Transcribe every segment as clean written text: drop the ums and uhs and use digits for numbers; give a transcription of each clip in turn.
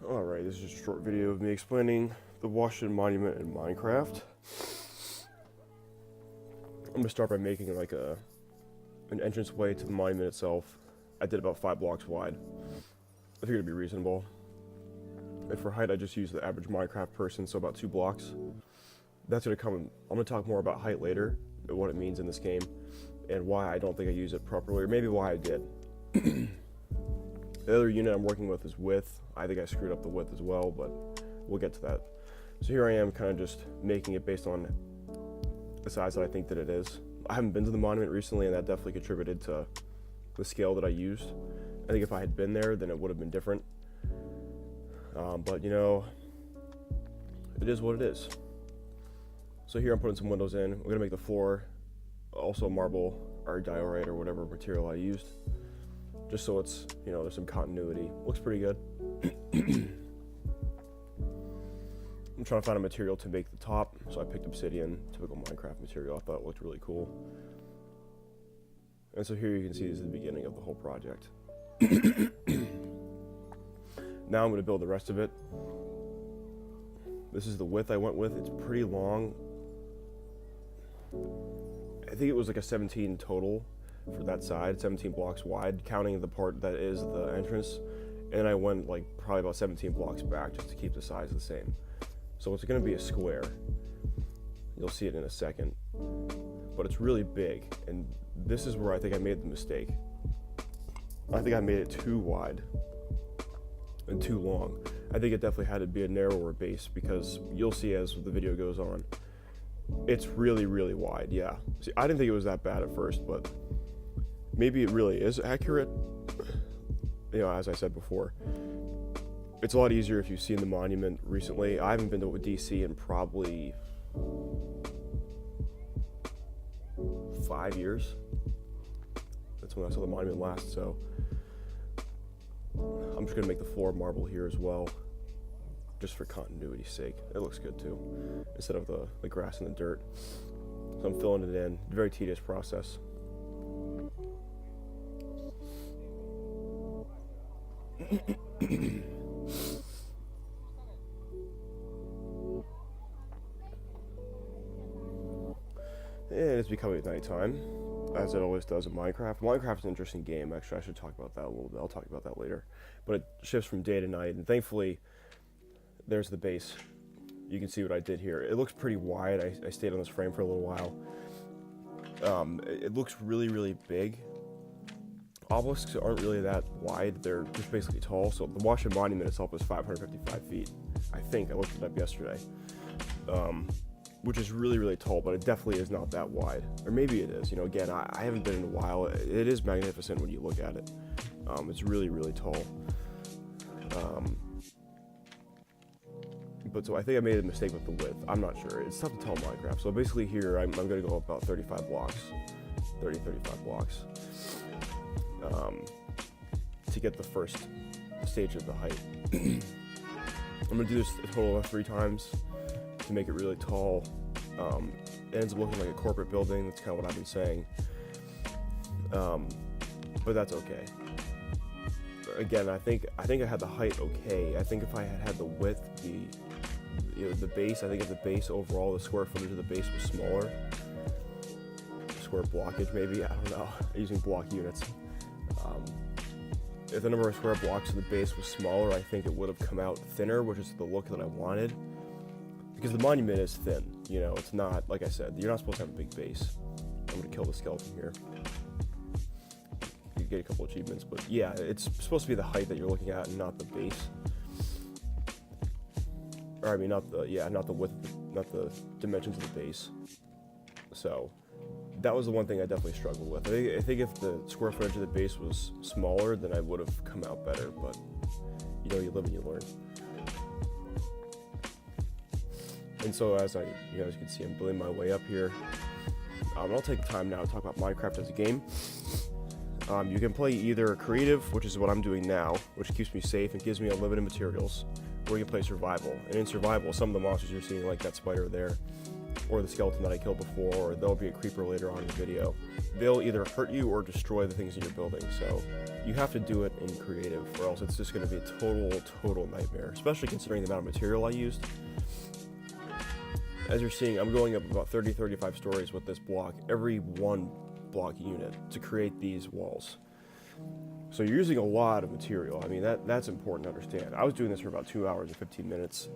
Alright, this is just a short video of me explaining the Washington Monument in Minecraft. I'm going to start by making like an entranceway to the monument itself. I did about 5 blocks wide. I figured it'd be reasonable. And for height, I just used the average Minecraft person, so about 2 blocks. That's going to come, I'm going to talk more about height later, and what it means in this game, and why I don't think I use it properly, or maybe why I did. The other unit I'm working with is width. I think I screwed up the width as well, but we'll get to that. So here I am kind of just making it based on the size that I think that it is. I haven't been to the monument recently, and that definitely contributed to the scale that I used. I think if I had been there, then it would have been different. But you know, it is what it is. So here I'm putting some windows in. We're gonna make the floor also marble or diorite or whatever material I used, just so it's, you know, there's some continuity. Looks pretty good. I'm trying to find a material to make the top, so I picked obsidian, typical Minecraft material. I thought it looked really cool. And so here you can see this is the beginning of the whole project. Now I'm going to build the rest of it. This is the width I went with. It's pretty long. I think it was like a 17 total for that side, 17 blocks wide, counting the part that is the entrance. And I went like probably about 17 blocks back just to keep the size the same. So it's going to be a square. You'll see it in a second. But it's really big, and this is where I think I made the mistake. I think I made it too wide and too long. I think it definitely had to be a narrower base, because you'll see as the video goes on, it's really, really wide. Yeah. See, I didn't think it was that bad at first, but maybe it really is accurate. You know, as I said before, it's a lot easier if you've seen the monument recently. I haven't been to DC in probably 5 years. That's when I saw the monument last, so I'm just gonna make the floor marble here as well, just for continuity's sake. It looks good too, instead of the grass and the dirt. So I'm filling it in. Very tedious process. And it's becoming nighttime, as it always does in Minecraft. Minecraft's an interesting game, actually. I should talk about that a little bit. I'll talk about that later. But it shifts from day to night, and thankfully, there's the base. You can see what I did here. It looks pretty wide. I stayed on this frame for a little while. It looks really, really big. Obelisks aren't really that wide. They're just basically tall. So the Washington Monument itself is 555 feet. I think. I looked it up yesterday. Which is really, really tall, but it definitely is not that wide. Or maybe it is. You know, again, I haven't been in a while. It is magnificent when you look at it. It's really, really tall. But so I think I made a mistake with the width. I'm not sure. It's tough to tell in Minecraft. So basically here, I'm going to go about 35 blocks. 35 blocks. To get the first stage of the height. I'm going to do this a total of 3 times to make it really tall. It ends up looking like a corporate building. That's kind of what I've been saying. But that's okay. Again, I think I had the height okay. I think if I had the width, the base, I think if the base overall, the square footage of the base was smaller, square blockage maybe, I don't know, using block units. If the number of square blocks of the base was smaller, I think it would have come out thinner, which is the look that I wanted. Because the monument is thin, you know, it's not, like I said, you're not supposed to have a big base. I'm gonna kill the skeleton here. You get a couple achievements, but yeah, it's supposed to be the height that you're looking at and not the base. Or I mean, not the width, not the dimensions of the base. So that was the one thing I definitely struggled with. I think if the square footage of the base was smaller, then I would have come out better, but you know, you live and you learn. And so as you can see, I'm building my way up here. I'll take the time now to talk about Minecraft as a game. You can play either creative, which is what I'm doing now, which keeps me safe and gives me unlimited materials, or you can play survival. And in survival, some of the monsters you're seeing, like that spider there, or the skeleton that I killed before, or there'll be a creeper later on in the video. They'll either hurt you or destroy the things in your building, so you have to do it in creative, or else it's just going to be a total nightmare, especially considering the amount of material I used. As you're seeing, I'm going up about 30-35 stories with this block, every one block unit, to create these walls. So you're using a lot of material. I mean, that's important to understand. I was doing this for about 2 hours and 15 minutes.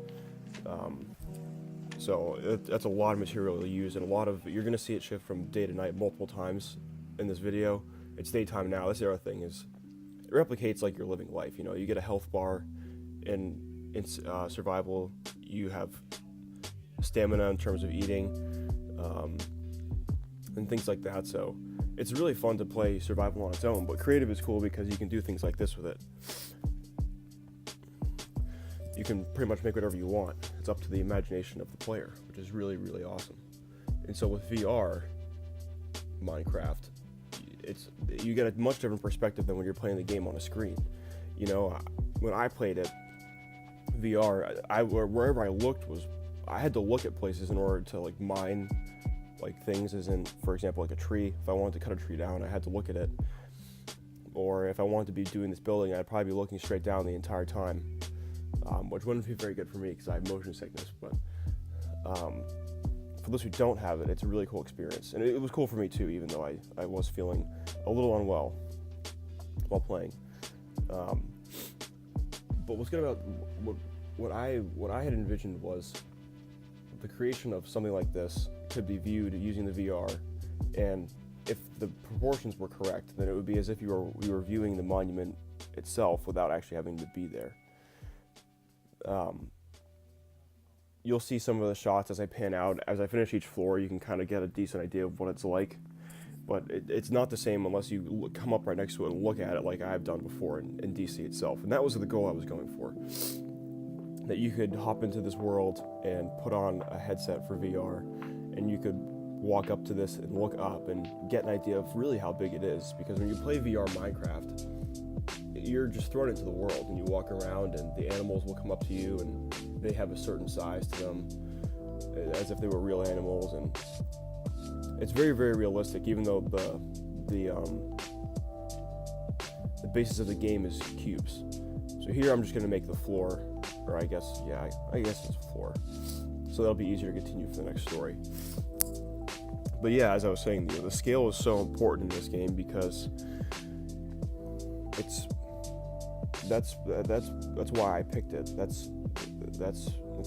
So that's a lot of material to use, and you're going to see it shift from day to night multiple times in this video. It's daytime now. This other thing is, it replicates like your living life. You know, you get a health bar. In survival, you have stamina in terms of eating, and things like that. So it's really fun to play survival on its own, but creative is cool because you can do things like this with it. You can pretty much make whatever you want. It's up to the imagination of the player, which is really, really awesome. And so with VR Minecraft, you get a much different perspective than when you're playing the game on a screen. You know, when I played it VR, wherever I looked I had to look at places in order to like mine like things, as in, for example, like a tree. If I wanted to cut a tree down, I had to look at it. Or if I wanted to be doing this building, I'd probably be looking straight down the entire time, which wouldn't be very good for me because I have motion sickness. But for those who don't have it, it's a really cool experience, and it was cool for me too, even though I was feeling a little unwell while playing. But what's good about what I had envisioned was the creation of something like this could be viewed using the VR, and if the proportions were correct, then it would be as if you were viewing the monument itself without actually having to be there. You'll see some of the shots as I pan out. As I finish each floor, you can kind of get a decent idea of what it's like, but it's not the same unless you come up right next to it and look at it like I've done before in DC itself. And that was the goal I was going for. That you could hop into this world and put on a headset for VR, and you could walk up to this and look up and get an idea of really how big it is. Because when you play VR Minecraft, you're just thrown into the world, and you walk around and the animals will come up to you and they have a certain size to them, as if they were real animals, and it's very, very realistic, even though the basis of the game is cubes. So here I'm just going to make the floor, or I guess it's a floor, so that'll be easier to continue for the next story. But yeah, as I was saying, the scale is so important in this game because that's why I picked it. That's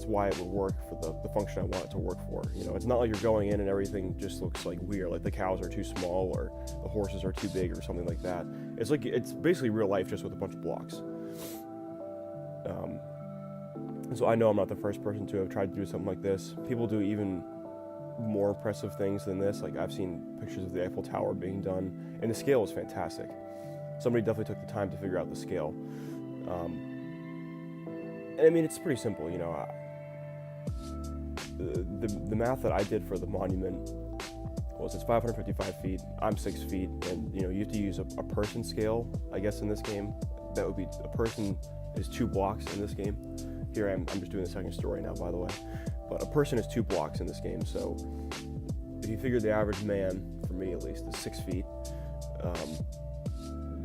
why it would work for the function I want it to work for. You know, it's not like you're going in and everything just looks like weird, like the cows are too small or the horses are too big or something like that. It's basically real life, just with a bunch of blocks. So I know I'm not the first person to have tried to do something like this. People do even more impressive things than this. Like, I've seen pictures of the Eiffel Tower being done, and the scale is fantastic. Somebody definitely took the time to figure out the scale. And I mean, it's pretty simple, you know. The math that I did for the monument was it's 555 feet, I'm 6 feet, and you know, you have to use a person scale, I guess, in this game. That would be, a person is 2 blocks in this game. Here I'm just doing the second story now, by the way. But a person is 2 blocks in this game, so if you figure the average man, for me at least, is 6 feet,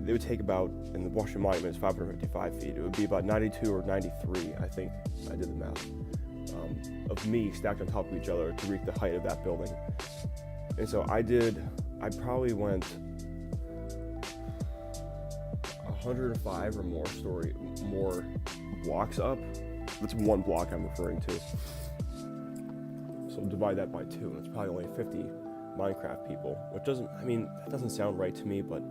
it would take about, and the Washington Monument is 555 feet, it would be about 92 or 93, I think, I did the math, of me stacked on top of each other to reach the height of that building. And so I probably went 105 or more blocks up. That's 1 block I'm referring to. So divide that by 2, and it's probably only 50 Minecraft people, which that doesn't sound right to me, but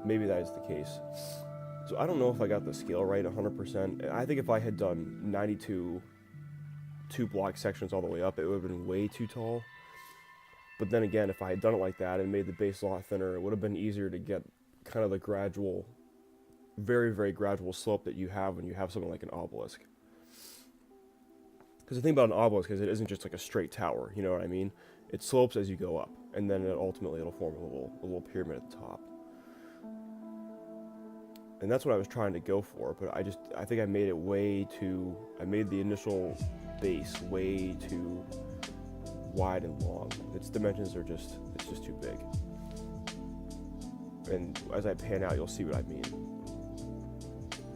maybe that is the case. So I don't know if I got the scale right 100%. I think if I had done 92 2-block sections all the way up, it would have been way too tall. But then again, if I had done it like that and made the base a lot thinner, it would have been easier to get kind of the gradual, very, very gradual slope that you have when you have something like an obelisk. Because the thing about an obelisk is it isn't just like a straight tower, you know what I mean? It slopes as you go up, and then it'll form a little pyramid at the top. And that's what I was trying to go for, but I think I made the initial base way too wide and long. Its dimensions it's just too big. And as I pan out, you'll see what I mean.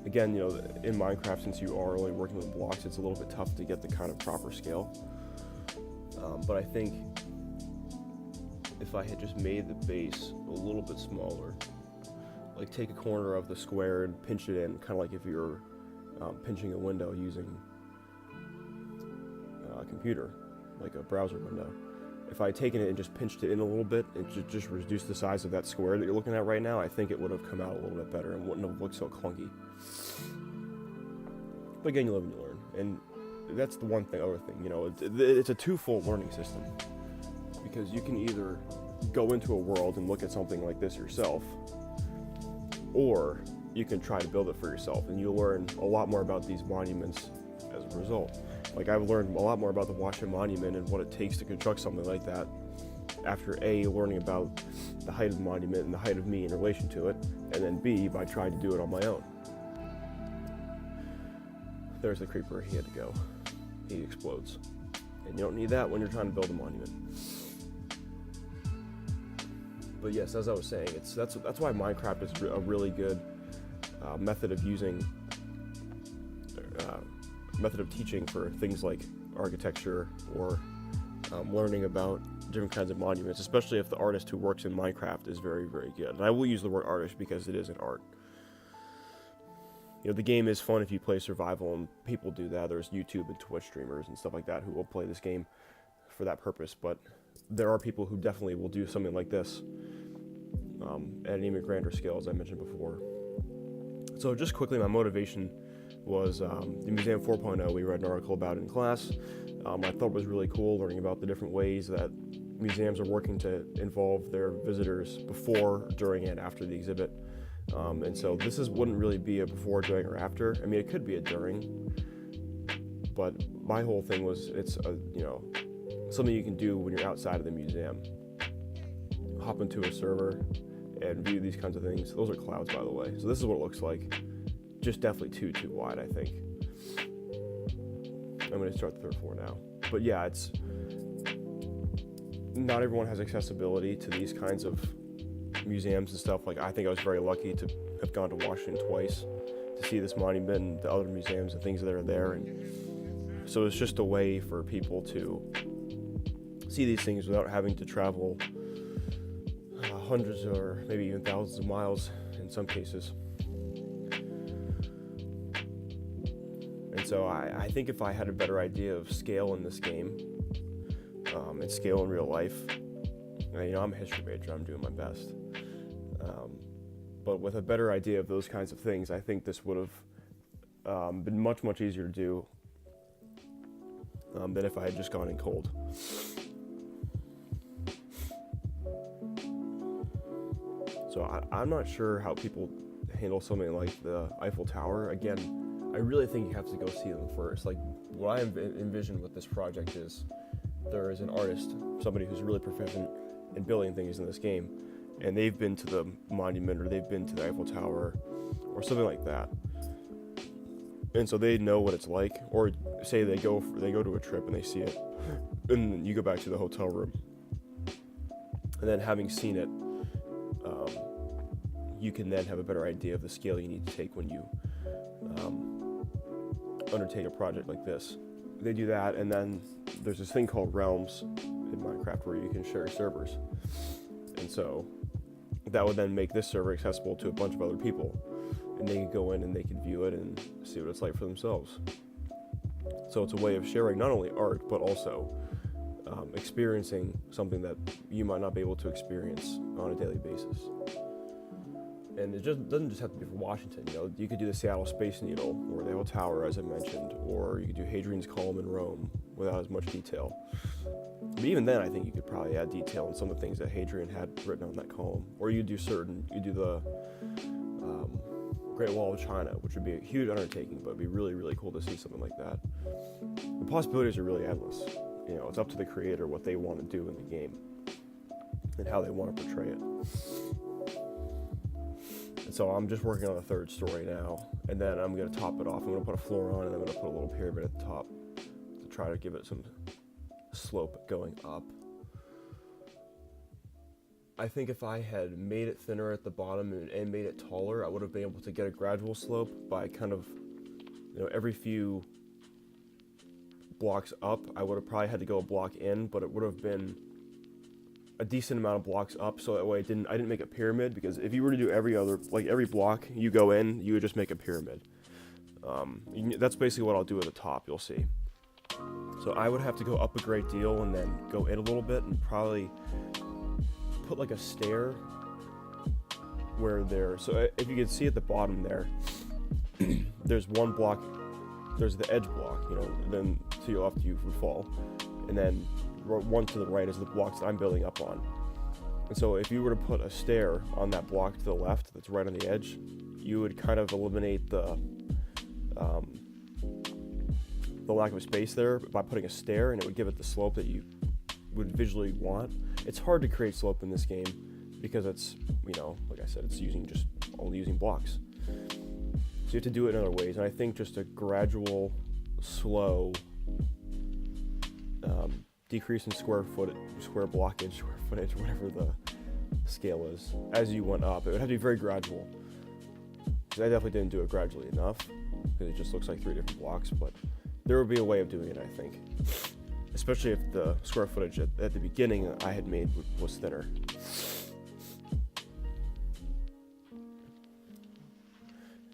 Again, in Minecraft, since you are only working with blocks, it's a little bit tough to get the kind of proper scale. But I think if I had just made the base a little bit smaller, like take a corner of the square and pinch it in, kind of like if you're pinching a window using a computer, like a browser window. If I had taken it and just pinched it in a little bit and just reduced the size of that square that you're looking at right now, I think it would have come out a little bit better and wouldn't have looked so clunky. But again, you live and you learn. And that's the other thing, it's a twofold learning system. Because you can either go into a world and look at something like this yourself, or you can try to build it for yourself, and you'll learn a lot more about these monuments as a result. Like, I've learned a lot more about the Huashan Monument and what it takes to construct something like that after A, learning about the height of the monument and the height of me in relation to it, and then B, by trying to do it on my own. There's the creeper, he had to go. He explodes. And you don't need that when you're trying to build a monument. But yes, as I was saying, that's why Minecraft is a really good method of teaching for things like architecture or learning about different kinds of monuments, especially if the artist who works in Minecraft is very, very good. And I will use the word artist because it is an art. The game is fun if you play survival, and people do that. There's YouTube and Twitch streamers and stuff like that who will play this game for that purpose, but there are people who definitely will do something like this at an even grander scale, as I mentioned before. So just quickly, my motivation was the Museum 4.0. We read an article about it in class. I thought it was really cool learning about the different ways that museums are working to involve their visitors before, during, and after the exhibit. And so this wouldn't really be a before, during, or after. I mean, it could be a during, but my whole thing was it's something you can do when you're outside of the museum. Hop into a server and view these kinds of things. Those are clouds, by the way. So this is what it looks like. Just definitely too wide, I think. I'm going to start the third floor now. But yeah, not everyone has accessibility to these kinds of museums and stuff. Like, I think I was very lucky to have gone to Washington twice to see this monument and the other museums and things that are there. And so it's just a way for people to see these things without having to travel hundreds or maybe even thousands of miles in some cases. And so I think if I had a better idea of scale in this game and scale in real life, I'm a history major, I'm doing my best. But with a better idea of those kinds of things, I think this would have been much, much easier to do than if I had just gone in cold. So I'm not sure how people handle something like the Eiffel Tower. Again, I really think you have to go see them first. Like, what I envision with this project is there is an artist, somebody who's really proficient in building things in this game, and they've been to the monument or they've been to the Eiffel Tower or something like that. And so they know what it's like, or say they go to a trip and they see it, and then you go back to the hotel room. And then having seen it, you can then have a better idea of the scale you need to take when you undertake a project like this. They do that, and then there's this thing called Realms in Minecraft where you can share servers. And so that would then make this server accessible to a bunch of other people, and they can go in and they can view it and see what it's like for themselves. So it's a way of sharing not only art, but also experiencing something that you might not be able to experience on a daily basis. And it doesn't just have to be for Washington. You could do the Seattle Space Needle or the Eiffel Tower, as I mentioned, or you could do Hadrian's Column in Rome without as much detail. But even then, I think you could probably add detail on some of the things that Hadrian had written on that column. Or you do the Great Wall of China, which would be a huge undertaking, but it'd be really, really cool to see something like that. The possibilities are really endless. It's up to the creator what they want to do in the game and how they want to portray it. And So I'm just working on the third story now, and then I'm gonna top it off. I'm gonna put a floor on, and I'm gonna put a little pyramid at the top to try to give it some slope going up. I think if I had made it thinner at the bottom and made it taller, I would have been able to get a gradual slope by kind of, every few blocks up, I would have probably had to go a block in, but it would have been a decent amount of blocks up, so that way I didn't make a pyramid, because if you were to do every block you go in, you would just make a pyramid. That's basically what I'll do at the top, you'll see. So I would have to go up a great deal and then go in a little bit and probably put like a stair so if you can see at the bottom there, there's one block, there's the edge block, then to your left you would fall, and then one to the right is the blocks that I'm building up on. And so if you were to put a stair on that block to the left that's right on the edge, you would kind of eliminate the lack of space there by putting a stair, and it would give it the slope that you would visually want. It's hard to create slope in this game because it's, like I said, it's only using blocks. So you have to do it in other ways, and I think just a gradual, slow decrease in square blockage, square footage, whatever the scale is, as you went up. It would have to be very gradual. Because I definitely didn't do it gradually enough, because it just looks like 3 different blocks, but there would be a way of doing it, I think. Especially if the square footage at the beginning I had made was thinner.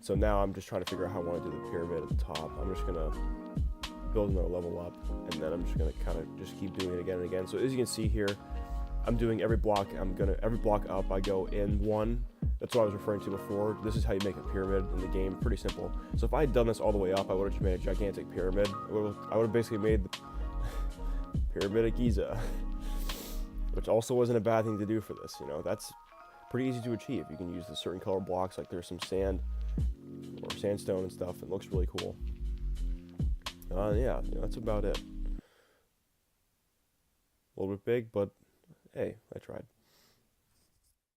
So now I'm just trying to figure out how I want to do the pyramid at the top. I'm just going to build another level up, and then I'm just going to kind of just keep doing it again and again. So as you can see here, I'm doing every block up, I go in one. That's what I was referring to before. This is how you make a pyramid in the game. Pretty simple. So if I had done this all the way up, I would have just made a gigantic pyramid. I would have basically made the Pyramid of Giza, which also wasn't a bad thing to do for this. That's pretty easy to achieve. You can use the certain color blocks, like there's some sand or sandstone and stuff. It looks really cool. Yeah, that's about it. A little bit big, but hey, I tried.